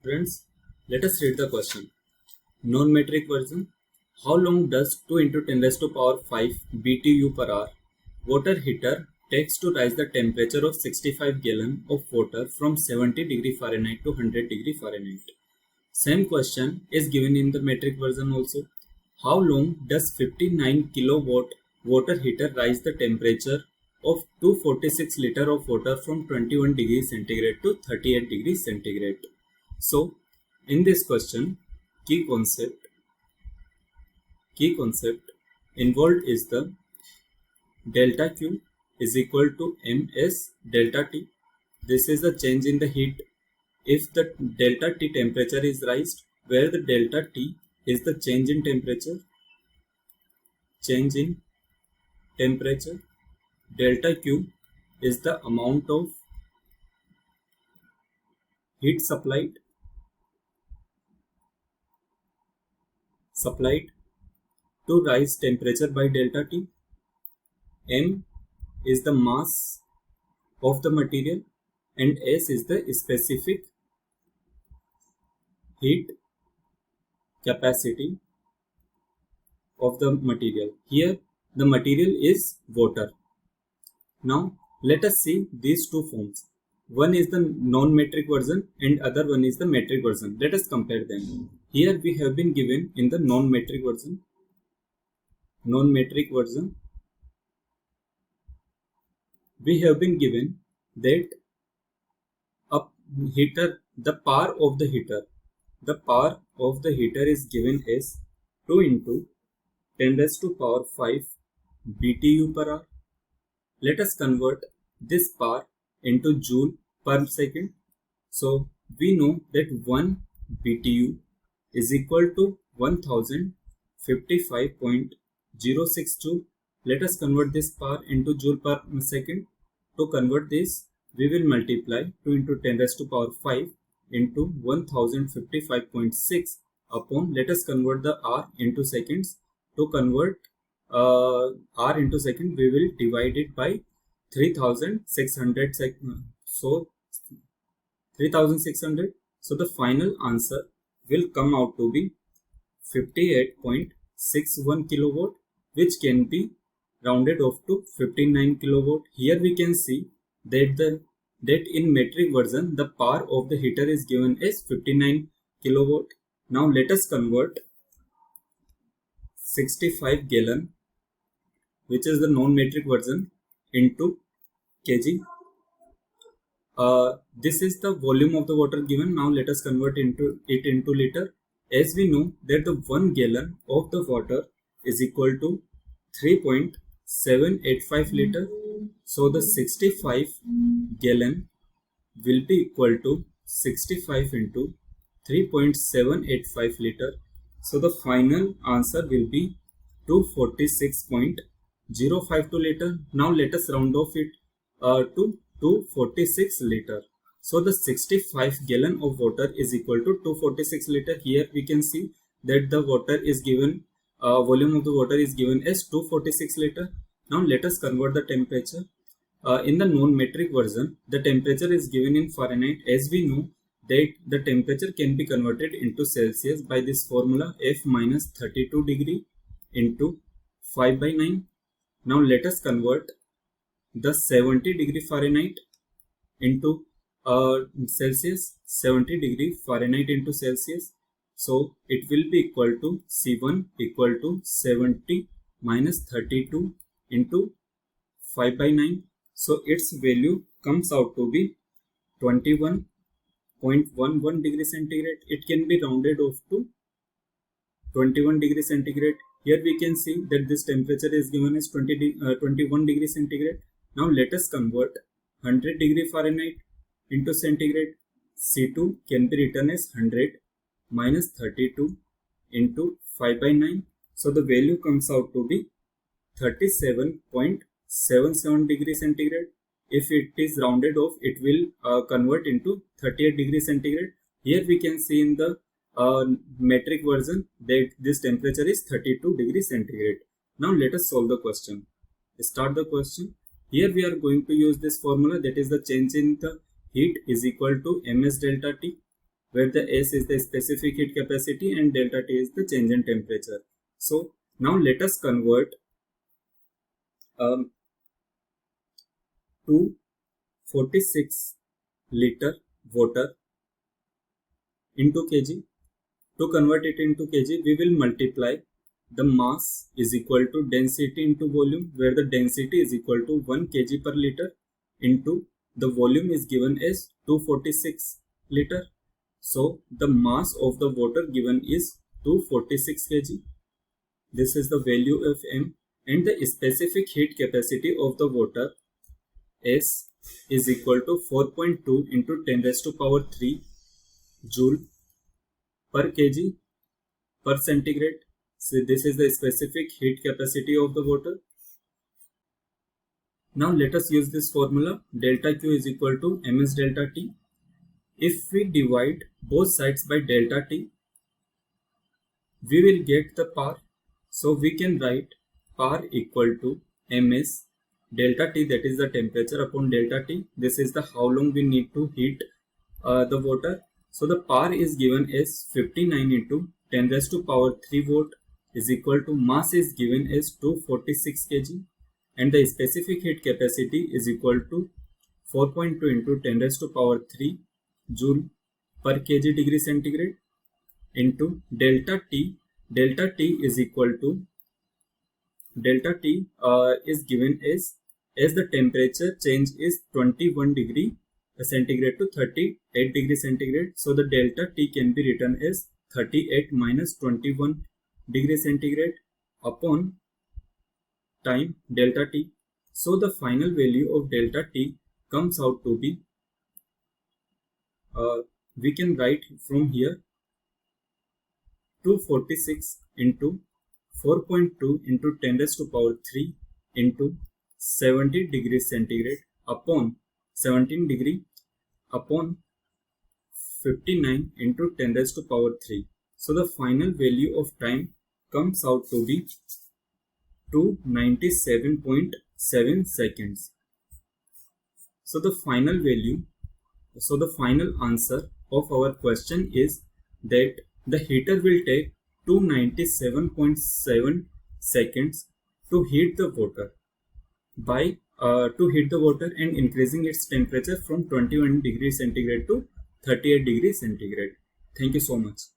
Friends, let us read the question. Non-metric version. How long does 2 into 10 raised to power 5 BTU per hour water heater takes to rise the temperature of 65 gallon of water from 70 degree Fahrenheit to 100 degree Fahrenheit? Same question is given in the metric version also. How long does 59 kilowatt water heater rise the temperature of 246 liter of water from 21 degree centigrade to 38 degree centigrade? So, in this question, key concept involved is the delta Q is equal to ms delta T. This is the change in the heat if the delta T temperature is raised, where the delta T is the change in temperature, delta Q is the amount of heat supplied to rise temperature by delta T. M is the mass of the material and S is the specific heat capacity of the material. Here the material is water. Now let us see these two forms. One is the non-metric version and other one is the metric version. Let us compare them. Here we have been given in the non-metric version. We have been given that a heater, the power of the heater is given as 2 into 10 raised to power 5 BTU per hour. Let us convert this power into joule per second. So we know that 1 BTU is equal to 1055.06 joule. Let us convert this power into joule per second. To convert this, we will multiply 2 into 10 raised to power 5 into 1055.6 upon, let us convert the R into seconds. To convert R into second, we will divide it by 3600 so 3600. So the final answer will come out to be 58.61 kilowatt, which can be rounded off to 59 kilowatt. Here we can see that in metric version the power of the heater is given as 59 kilowatt. Now let us convert 65 gallon, which is the non-metric version, into kg. This is the volume of the water given. Now let us convert it into liter. As we know that the 1 gallon of the water is equal to 3.785 liter. So the 65 gallon will be equal to 65 into 3.785 liter. So the final answer will be 246.052 liter. Now let us round off it to 246 liter. So the 65 gallon of water is equal to 246 liter. Here we can see that the water is given, volume of the water is given as 246 liter. Now let us convert the temperature. In the non-metric version, the temperature is given in Fahrenheit. As we know that the temperature can be converted into Celsius by this formula, F minus 32 degree into 5 by 9. Now let us convert the 70 degree Fahrenheit into Celsius, 70 degree Fahrenheit into Celsius. So it will be equal to C1 equal to 70 minus 32 into 5 by 9. So its value comes out to be 21.11 degree centigrade. It can be rounded off to 21 degree centigrade. Here we can see that this temperature is given as 21 degree centigrade. Now let us convert 100 degree Fahrenheit into centigrade. C2 can be written as 100 minus 32 into 5 by 9. So the value comes out to be 37.77 degree centigrade. If it is rounded off, it will convert into 38 degree centigrade. Here we can see in the metric version that this temperature is 32 degree centigrade. Now let us solve the question. Start the question. Here we are going to use this formula, that is the change in the heat is equal to ms delta T. where the S is the specific heat capacity and delta T is the change in temperature. So now let us convert 246 liter water into kg. To convert it into kg, we will multiply the mass is equal to density into volume, where the density is equal to 1 kg per liter into the volume is given as 246 liter. So the mass of the water given is 246 kg. This is the value of M, and the specific heat capacity of the water S is equal to 4.2 into 10 raised to power 3 joule per kg per centigrade. So this is the specific heat capacity of the water. Now let us use this formula. Delta Q is equal to ms delta T. If we divide both sides by delta T, we will get the power. So we can write power equal to ms delta T, that is the temperature, upon delta T. This is the how long we need to heat the water. So the power is given as 59 into 10 raised to power 3 volt is equal to mass is given as 246 kg, and the specific heat capacity is equal to 4.2 into 10 raised to power 3 joule per kg degree centigrade into delta T. Delta T is equal to is given as the temperature change is 21 degree centigrade to 38 degree centigrade. So the delta T can be written as 38 minus 21 degree centigrade upon time delta T. So the final value of delta T comes out to be, we can write from here, 246 into 4.2 into 10 raised to power 3 into 70 degree centigrade upon 17 degree upon 59 into 10 raised to power 3. So the final value of time comes out to be 297.7 seconds. So the final answer of our question is that the heater will take 297.7 seconds to heat the water and increasing its temperature from 21 degree centigrade to 38 degree centigrade. Thank you so much.